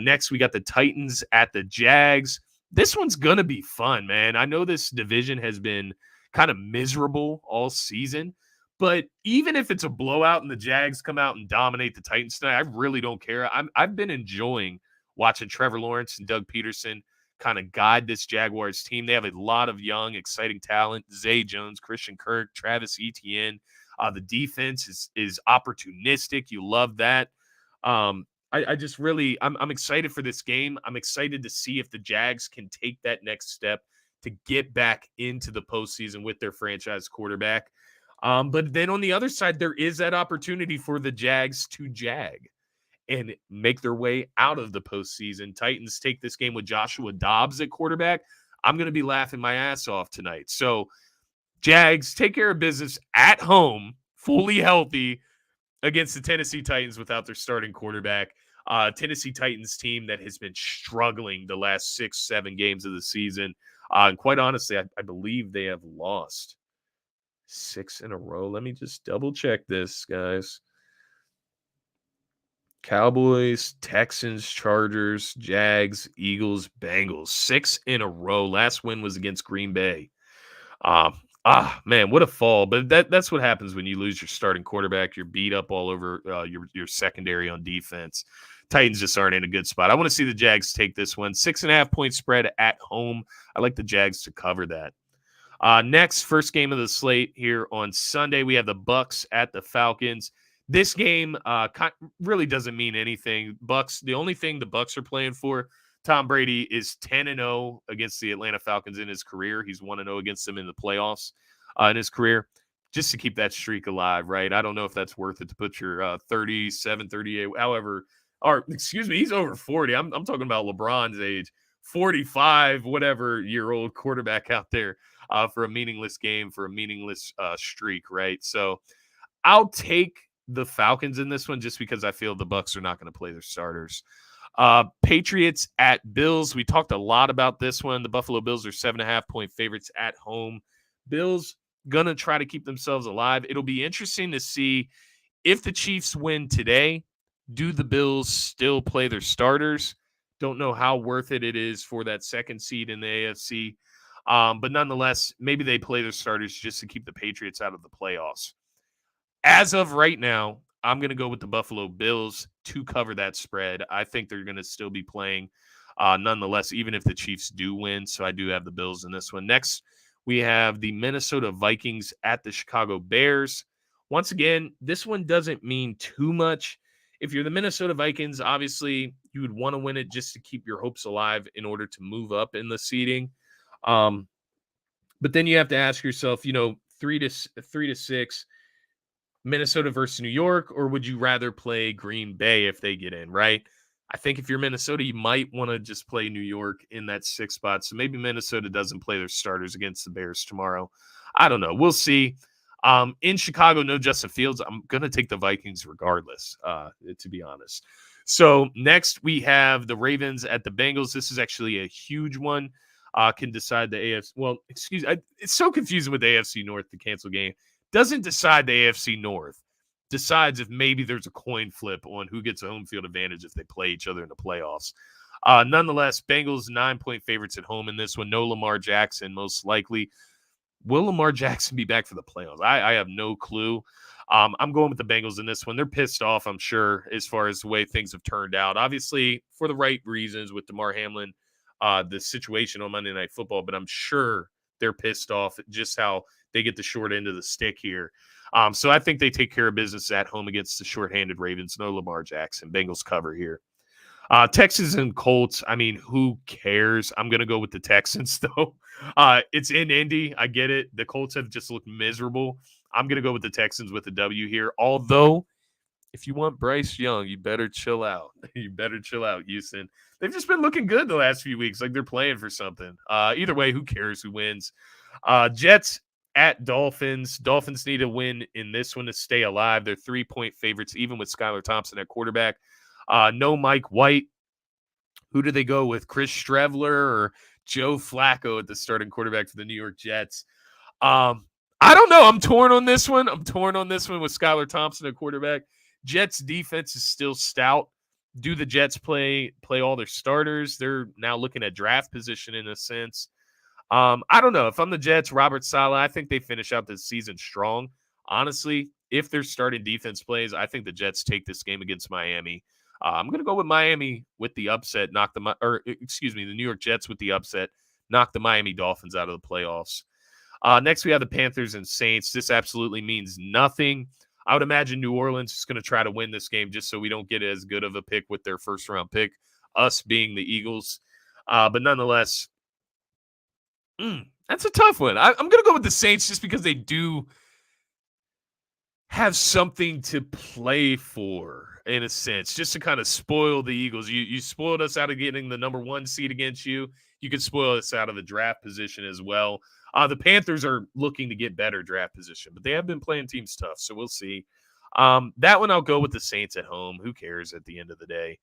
Next, we got the Titans at the Jags. This one's going to be fun, man. I know this division has been kind of miserable all season, but even if it's a blowout and the Jags come out and dominate the Titans tonight, I really don't care. I've been enjoying watching Trevor Lawrence and Doug Peterson kind of guide this Jaguars team. They have a lot of young, exciting talent. Zay Jones, Christian Kirk, Travis Etienne. The defense is opportunistic. You love that. I just really, I'm excited for this game. I'm excited to see if the Jags can take that next step to get back into the postseason with their franchise quarterback. But then on the other side, there is that opportunity for the Jags to jag and make their way out of the postseason. Titans take this game with Joshua Dobbs at quarterback. I'm going to be laughing my ass off tonight. So Jags take care of business at home, fully healthy, against the Tennessee Titans without their starting quarterback. Tennessee Titans team that has been struggling the last 6-7 games of the season. And quite honestly, I believe they have lost 6 in a row. Let me just double check this, guys. Cowboys, Texans, Chargers, Jags, Eagles, Bengals. 6 in a row. Last win was against Green Bay. Man, what a fall. But that's what happens when you lose your starting quarterback. You're beat up all over your secondary on defense. Titans just aren't in a good spot. I want to see the Jags take this one. 6.5-point spread at home. I like the Jags to cover that. Next, first game of the slate here on Sunday, we have the Bucs at the Falcons. This game really doesn't mean anything. The only thing the Bucs are playing for, Tom Brady is 10-0 against the Atlanta Falcons in his career. He's 1-0 against them in the playoffs in his career, just to keep that streak alive, right? I don't know if that's worth it to put your 37, 38, however, or excuse me, he's over 40. I'm talking about LeBron's age, 45, whatever year-old quarterback out there for a meaningless game, for a meaningless streak, right? So I'll take the Falcons in this one just because I feel the Bucs are not going to play their starters. Patriots at Bills. We talked a lot about this one. The Buffalo Bills are 7.5-point favorites at home. Bills going to try to keep themselves alive. It'll be interesting to see if the Chiefs win today. Do the Bills still play their starters? Don't know how worth it is for that second seed in the AFC. But nonetheless, maybe they play their starters just to keep the Patriots out of the playoffs. As of right now, I'm going to go with the Buffalo Bills to cover that spread. I think they're going to still be playing nonetheless, even if the Chiefs do win. So I do have the Bills in this one. Next, we have the Minnesota Vikings at the Chicago Bears. Once again, this one doesn't mean too much. If you're the Minnesota Vikings, obviously you would want to win it just to keep your hopes alive in order to move up in the seeding. But then you have to ask yourself, 3 to 6. Minnesota versus New York, or would you rather play Green Bay if they get in, right? I think if you're Minnesota, you might want to just play New York in that 6th spot. So maybe Minnesota doesn't play their starters against the Bears tomorrow. I don't know. We'll see. In Chicago, no Justin Fields. I'm going to take the Vikings regardless, to be honest. So next we have the Ravens at the Bengals. This is actually a huge one. Can decide the AFC. Well, it's so confusing with the AFC North, the cancel game. Doesn't decide the AFC North. Decides if maybe there's a coin flip on who gets a home field advantage if they play each other in the playoffs. Nonetheless, Bengals 9-point favorites at home in this one. No Lamar Jackson, most likely. Will Lamar Jackson be back for the playoffs? I have no clue. I'm going with the Bengals in this one. They're pissed off, I'm sure, as far as the way things have turned out. Obviously, for the right reasons with DeMar Hamlin, the situation on Monday Night Football, but I'm sure they're pissed off at just how they get the short end of the stick here. So I think they take care of business at home against the shorthanded Ravens. No Lamar Jackson. Bengals cover here. Texans and Colts, I mean, who cares? I'm going to go with the Texans, though. It's in Indy. I get it. The Colts have just looked miserable. I'm going to go with the Texans with a W here. Although, if you want Bryce Young, you better chill out. You better chill out, Houston. They've just been looking good the last few weeks, like they're playing for something. Either way, who cares who wins? Jets at Dolphins. Dolphins need a win in this one to stay alive. They're 3-point favorites, even with Skylar Thompson at quarterback. No Mike White. Who do they go with? Chris Streveler or Joe Flacco at the starting quarterback for the New York Jets? I don't know. I'm torn on this one. with Skylar Thompson at quarterback. Jets defense is still stout. Do the Jets play all their starters? They're now looking at draft position in a sense. I don't know. If I'm the Jets, Robert Saleh, I think they finish out this season strong. Honestly, if their starting defense plays, I think the Jets take this game against Miami. I'm going to go with Miami with the upset, the New York Jets with the upset, knock the Miami Dolphins out of the playoffs. Next, we have the Panthers and Saints. This absolutely means nothing. I would imagine New Orleans is going to try to win this game just so we don't get as good of a pick with their first-round pick, us being the Eagles. But nonetheless, that's a tough one. I'm going to go with the Saints just because they do have something to play for, in a sense, just to kind of spoil the Eagles. You spoiled us out of getting the number 1 seed against you. You could spoil us out of the draft position as well. The Panthers are looking to get better draft position, but they have been playing teams tough, so we'll see. That one I'll go with the Saints at home. Who cares at the end of the day?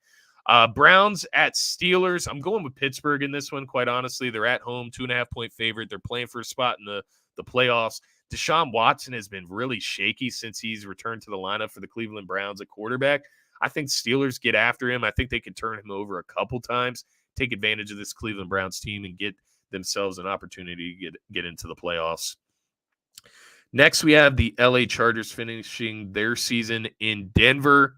Browns at Steelers. I'm going with Pittsburgh in this one, quite honestly. They're at home, 2.5-point favorite. They're playing for a spot in the playoffs. Deshaun Watson has been really shaky since he's returned to the lineup for the Cleveland Browns at quarterback. I think Steelers get after him. I think they could turn him over a couple times, take advantage of this Cleveland Browns team, and get themselves an opportunity to get into the playoffs. Next, we have the LA Chargers finishing their season in Denver.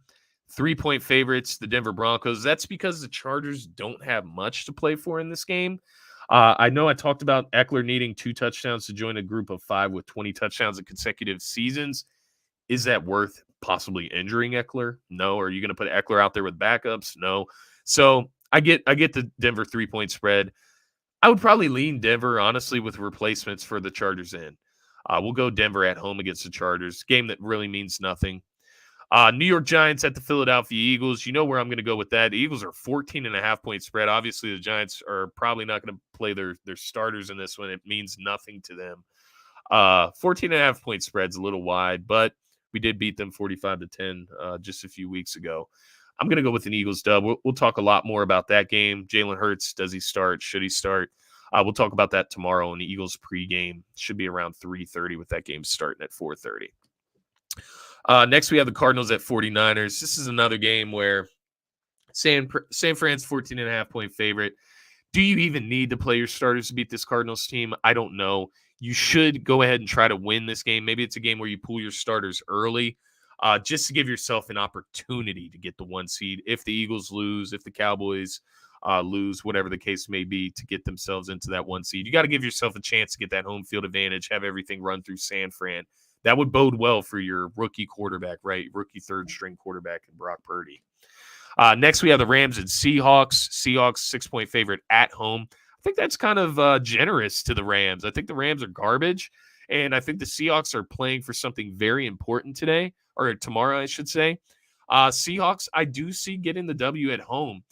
3-point favorites, the Denver Broncos. That's because the Chargers don't have much to play for in this game. I know I talked about Eckler needing 2 touchdowns to join a group of 5 with 20 touchdowns in consecutive seasons. Is that worth possibly injuring Eckler? No. Are you going to put Eckler out there with backups? No. So I get the Denver 3-point spread. I would probably lean Denver, honestly, with replacements for the Chargers in. We'll go Denver at home against the Chargers. Game that really means nothing. New York Giants at the Philadelphia Eagles. You know where I'm going to go with that. The Eagles are 14.5-point spread. Obviously, the Giants are probably not going to play their starters in this one. It means nothing to them. 14.5-point spread's a little wide, but we did beat them 45-10 just a few weeks ago. I'm going to go with an Eagles dub. We'll talk a lot more about that game. Jalen Hurts, does he start? Should he start? We'll talk about that tomorrow in the Eagles pregame. Should be around 3:30 with that game starting at 4:30. Next, we have the Cardinals at 49ers. This is another game where San Fran's 14.5-point favorite. Do you even need to play your starters to beat this Cardinals team? I don't know. You should go ahead and try to win this game. Maybe it's a game where you pull your starters early just to give yourself an opportunity to get the 1 seed. If the Eagles lose, if the Cowboys lose, whatever the case may be, to get themselves into that 1 seed. You got to give yourself a chance to get that home field advantage, have everything run through San Fran. That would bode well for your rookie quarterback, right? Rookie third-string quarterback in Brock Purdy. Next, we have the Rams and Seahawks. Seahawks, 6-point favorite at home. I think that's kind of generous to the Rams. I think the Rams are garbage, and I think the Seahawks are playing for something very important today, or tomorrow, I should say. Seahawks, I do see getting the W at home.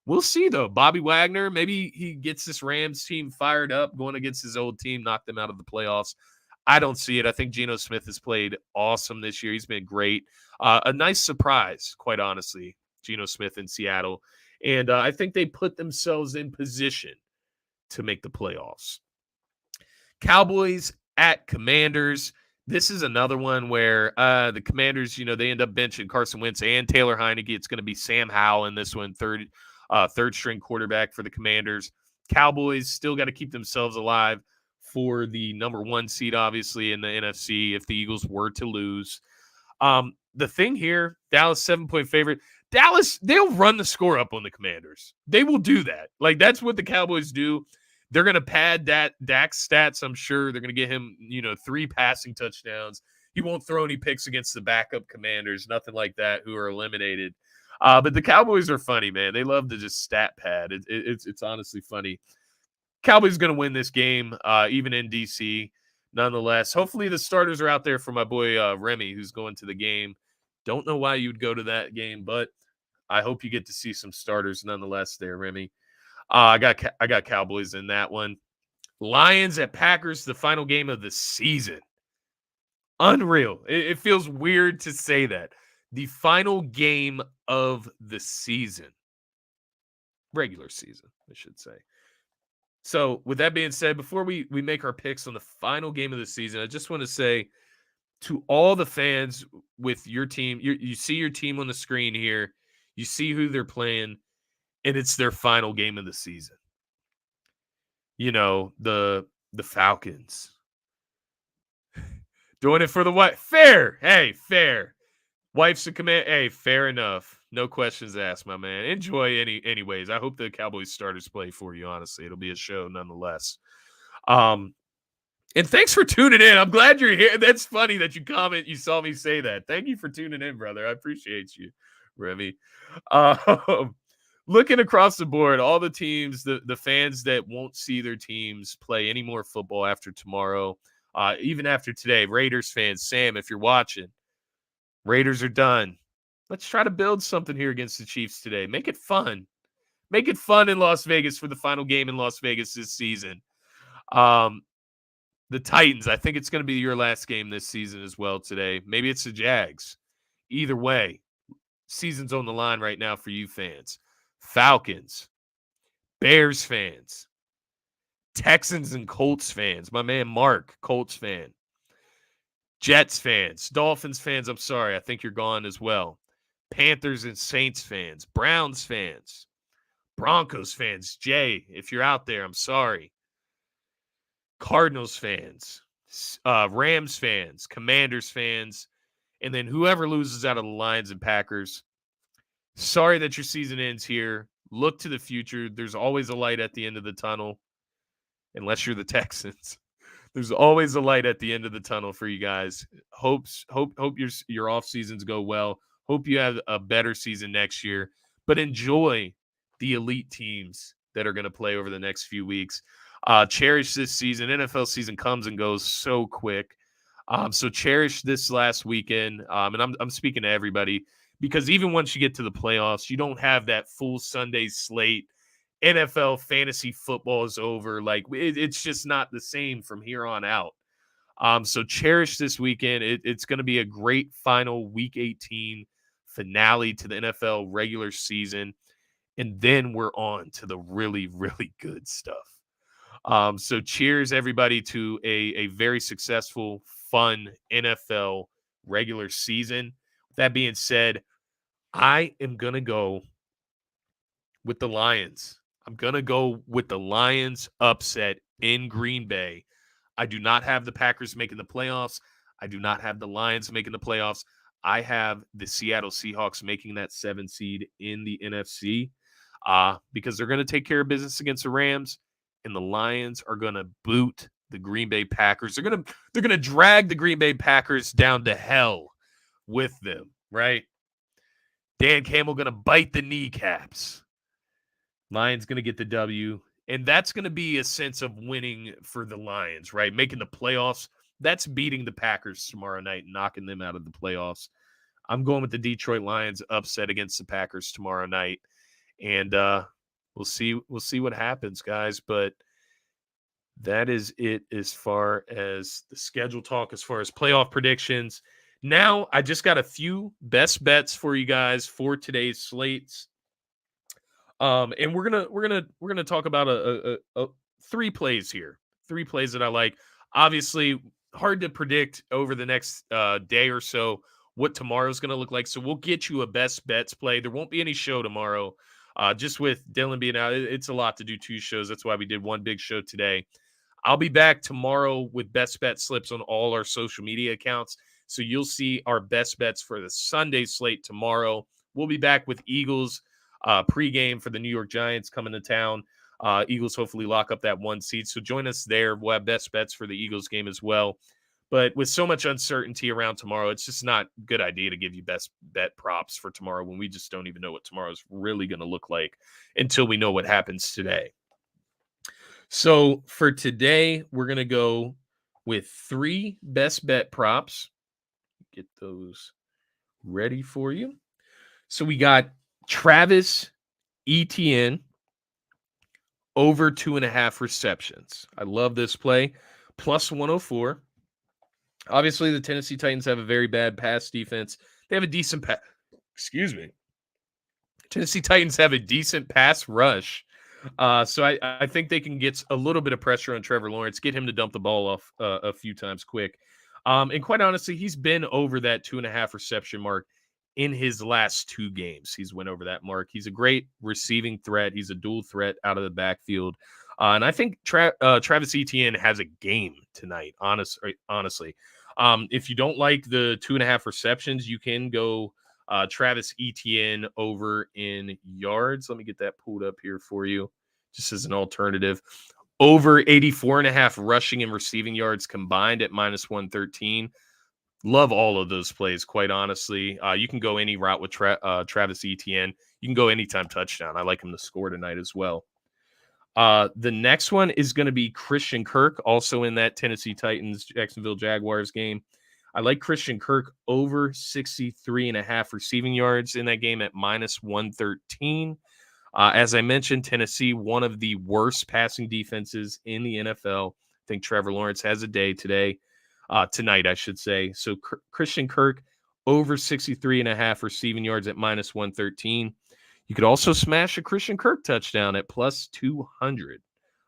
We'll see, though. Bobby Wagner, maybe he gets this Rams team fired up, going against his old team, knock them out of the playoffs. I don't see it. I think Geno Smith has played awesome this year. He's been great. A nice surprise, quite honestly, Geno Smith in Seattle. And I think they put themselves in position to make the playoffs. Cowboys at Commanders. This is another one where the Commanders, they end up benching Carson Wentz and Taylor Heineke. It's going to be Sam Howell in this one, third string quarterback for the Commanders. Cowboys still got to keep themselves alive for the number 1 seed, obviously, in the NFC if the Eagles were to lose. The thing here, Dallas 7-point favorite. Dallas, they'll run the score up on the Commanders. They will do that. Like, that's what the Cowboys do. They're going to pad Dak's stats, I'm sure. They're going to get him, 3 passing touchdowns. He won't throw any picks against the backup Commanders, nothing like that, who are eliminated. But the Cowboys are funny, man. They love to just stat pad. It's honestly funny. Cowboys going to win this game, even in D.C., nonetheless. Hopefully the starters are out there for my boy Remy, who's going to the game. Don't know why you'd go to that game, but I hope you get to see some starters nonetheless there, Remy. I got Cowboys in that one. Lions at Packers, the final game of the season. Unreal. It feels weird to say that. The final game of the season. Regular season, I should say. So, with that being said, before we make our picks on the final game of the season, I just want to say to all the fans with your team, you see your team on the screen here. You see who they're playing, and it's their final game of the season. The Falcons. Doing it for the wife. Fair. Hey, fair. Wife's a command. Hey, fair enough. No questions asked, my man. Enjoy anyways. I hope the Cowboys starters play for you, honestly. It'll be a show nonetheless. And thanks for tuning in. I'm glad you're here. That's funny that you comment. You saw me say that. Thank you for tuning in, brother. I appreciate you, Remy. Looking across the board, all the teams, the fans that won't see their teams play any more football after tomorrow, even after today, Raiders fans, Sam, if you're watching, Raiders are done. Let's try to build something here against the Chiefs today. Make it fun. Make it fun in Las Vegas for the final game in Las Vegas this season. The Titans, I think it's going to be your last game this season as well today. Maybe it's the Jags. Either way, season's on the line right now for you fans. Falcons, Bears fans, Texans and Colts fans. My man Mark, Colts fan. Jets fans, Dolphins fans, I'm sorry. I think you're gone as well. Panthers and Saints fans, Browns fans, Broncos fans. Jay, if you're out there, I'm sorry. Cardinals fans, Rams fans, Commanders fans, and then whoever loses out of the Lions and Packers. Sorry that your season ends here. Look to the future. There's always a light at the end of the tunnel, unless you're the Texans. There's always a light at the end of the tunnel for you guys. Hope your off seasons go well. Hope you have a better season next year. But enjoy the elite teams that are going to play over the next few weeks. Cherish this season. NFL season comes and goes so quick. So cherish this last weekend. And I'm speaking to everybody, because even once you get to the playoffs, you don't have that full Sunday slate. NFL fantasy football is over. Like, it's just not the same from here on out. So cherish this weekend. It's going to be a great final Week 18 finale to the NFL regular season. And then we're on to the really, really good stuff. So cheers, everybody, to a very successful, fun NFL regular season. With that being said, I am going to go with the Lions. I'm going to go with the Lions upset in Green Bay. I do not have the Packers making the playoffs. I do not have the Lions making the playoffs. I have the Seattle Seahawks making that 7 seed in the NFC because they're going to take care of business against the Rams, and the Lions are going to boot the Green Bay Packers. They're going to drag the Green Bay Packers down to hell with them, right? Dan Campbell going to bite the kneecaps. Lions going to get the W, and that's going to be a sense of winning for the Lions, right? Making the playoffs. That's beating the Packers tomorrow night, knocking them out of the playoffs. I'm going with the Detroit Lions upset against the Packers tomorrow night. And we'll see what happens, guys. But that is it as far as the schedule talk, as far as playoff predictions. Now, I just got a few best bets for you guys for today's slates. And we're gonna talk about a 3 plays here. 3 plays that I like. Obviously, hard to predict over the next day or so what tomorrow's gonna look like. So we'll get you a best bets play. There won't be any show tomorrow. Just with Dylan being out, it's a lot to do 2 shows. That's why we did 1 big show today. I'll be back tomorrow with best bet slips on all our social media accounts. So you'll see our best bets for the Sunday slate tomorrow. We'll be back with Eagles pregame for the New York Giants coming to town. Eagles hopefully lock up that 1 seed. So join us there. We'll have best bets for the Eagles game as well. But with so much uncertainty around tomorrow, it's just not a good idea to give you best bet props for tomorrow when we just don't even know what tomorrow's really going to look like until we know what happens today. So for today, we're going to go with 3 best bet props. Get those ready for you. So we got Travis Etienne over 2.5 receptions. I love this play. Plus 104. Obviously, the Tennessee Titans have a very bad pass defense. They have a decent Tennessee Titans have a decent pass rush. So I think they can get a little bit of pressure on Trevor Lawrence, get him to dump the ball off a few times quick. And quite honestly, he's been over that 2.5 reception mark in his last 2 games. He's went over that mark. He's a great receiving threat. He's a dual threat out of the backfield. And I think Travis Etienne has a game tonight, honestly. If you don't like the 2.5 receptions, you can go Travis Etienne over in yards. Let me get that pulled up here for you, just as an alternative. Over 84.5 rushing and receiving yards combined at minus 113. Love all of those plays, quite honestly. You can go any route with Travis Etienne. You can go anytime touchdown. I like him to score tonight as well. The next one is going to be Christian Kirk, also in that Tennessee Titans, Jacksonville Jaguars game. I like Christian Kirk over 63.5 receiving yards in that game at minus 113. As I mentioned, Tennessee, one of the worst passing defenses in the NFL. I think Trevor Lawrence has a day tonight, I should say. So Christian Kirk over 63.5 receiving yards at minus 113. You could also smash a Christian Kirk touchdown at plus 200.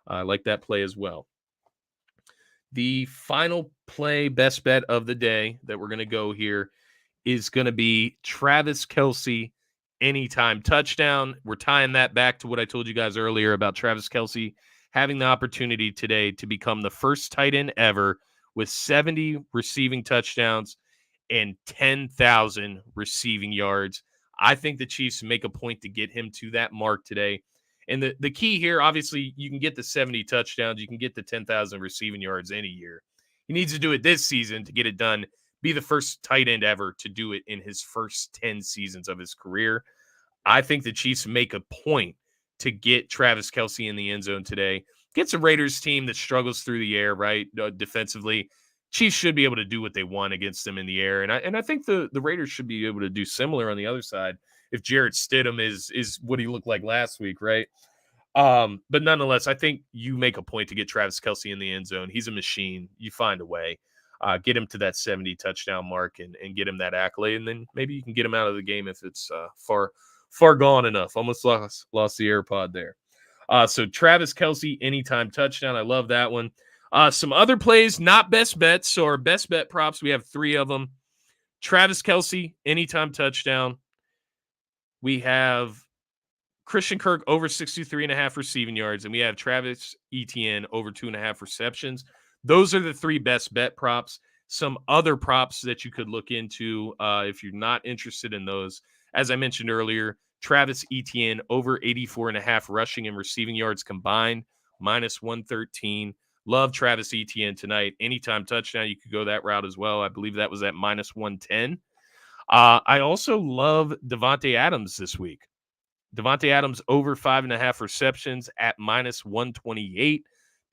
I like that play as well. The final play, best bet of the day that we're going to go here is going to be Travis Kelce anytime touchdown. We're tying that back to what I told you guys earlier about Travis Kelce having the opportunity today to become the first tight end ever with 70 receiving touchdowns and 10,000 receiving yards. I think the Chiefs make a point to get him to that mark today. And the key here, obviously, you can get the 70 touchdowns. You can get the 10,000 receiving yards any year. He needs to do it this season to get it done. Be the first tight end ever to do it in his first 10 seasons of his career. I think the Chiefs make a point to get Travis Kelce in the end zone today. Gets a Raiders team that struggles through the air, right, defensively. Chiefs should be able to do what they want against them in the air. And I think the Raiders should be able to do similar on the other side if Jarrett Stidham is what he looked like last week, right? But nonetheless, I think you make a point to get Travis Kelce in the end zone. He's a machine. You find a way. Get him to that 70 touchdown mark and get him that accolade. And then maybe you can get him out of the game if it's far gone enough. Almost lost the AirPod there. So Travis Kelce, anytime touchdown. I love that one. Some other plays, not best bets. So our best bet props, we have 3 of them. Travis Kelce, anytime touchdown. We have Christian Kirk over 63.5 receiving yards, and we have Travis Etienne over 2.5 receptions. Those are the 3 best bet props. Some other props that you could look into if you're not interested in those. As I mentioned earlier, Travis Etienne over 84.5 rushing and receiving yards combined, minus 113. Love Travis Etienne tonight. Anytime touchdown, you could go that route as well. I believe that was at minus 110. I also love Davante Adams this week. Davante Adams over 5.5 receptions at minus 128.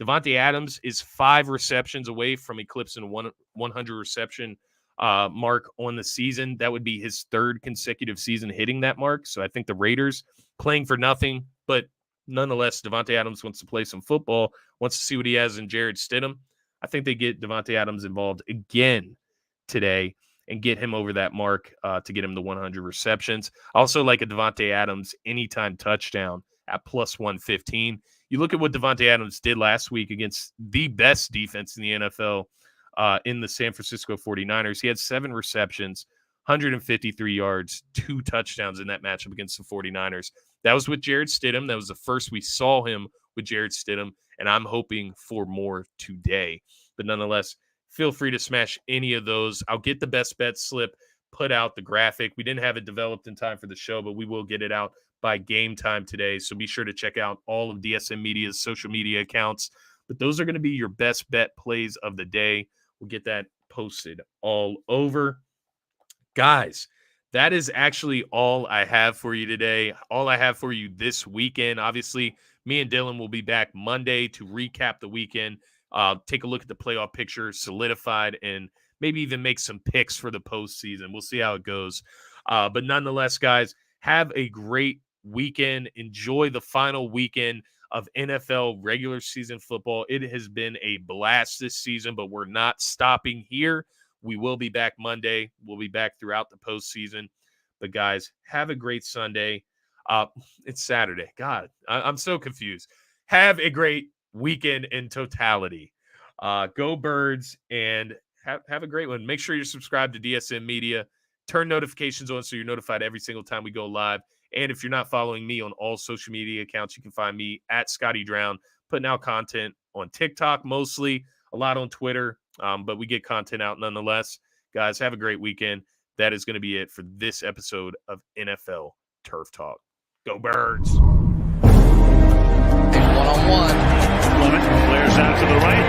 Davante Adams is 5 receptions away from eclipsing 100 reception mark on the season. That would be his third consecutive season hitting that mark. So I think the Raiders playing for nothing, but nonetheless, Davante Adams wants to play some football, wants to see what he has in Jared Stidham. I think they get Davante Adams involved again today and get him over that mark to get him the 100 receptions. I also like a Davante Adams anytime touchdown at plus 115. You look at what Davante Adams did last week against the best defense in the NFL in the San Francisco 49ers. He had 7 receptions, 153 yards, 2 touchdowns in that matchup against the 49ers. That was with Jared Stidham. That was the first we saw him with Jared Stidham, and I'm hoping for more today. But nonetheless, feel free to smash any of those. I'll get the best bet slip, put out the graphic. We didn't have it developed in time for the show, but we will get it out by game time today. So be sure to check out all of DSM Media's social media accounts. But those are going to be your best bet plays of the day. We'll get that posted all over. Guys, that is actually all I have for you today. All I have for you this weekend. Obviously, me and Dylan will be back Monday to recap the weekend. Take a look at the playoff picture, solidified, and maybe even make some picks for the postseason. We'll see how it goes. But nonetheless, guys, have a great weekend. Enjoy the final weekend of NFL regular season football. It has been a blast this season, but we're not stopping here. We will be back Monday. We'll be back throughout the postseason. But, guys, have a great Sunday. It's Saturday. God, I'm so confused. Have a great weekend in totality. Go Birds, and have a great one. Make sure you're subscribed to DSM Media. Turn notifications on so you're notified every single time we go live. And if you're not following me on all social media accounts, you can find me at Scotty Drown, putting out content on TikTok mostly, a lot on Twitter, but we get content out nonetheless. Guys, have a great weekend. That is going to be it for this episode of NFL Turf Talk. Go Birds. One-on-one. Clement flares out to the right.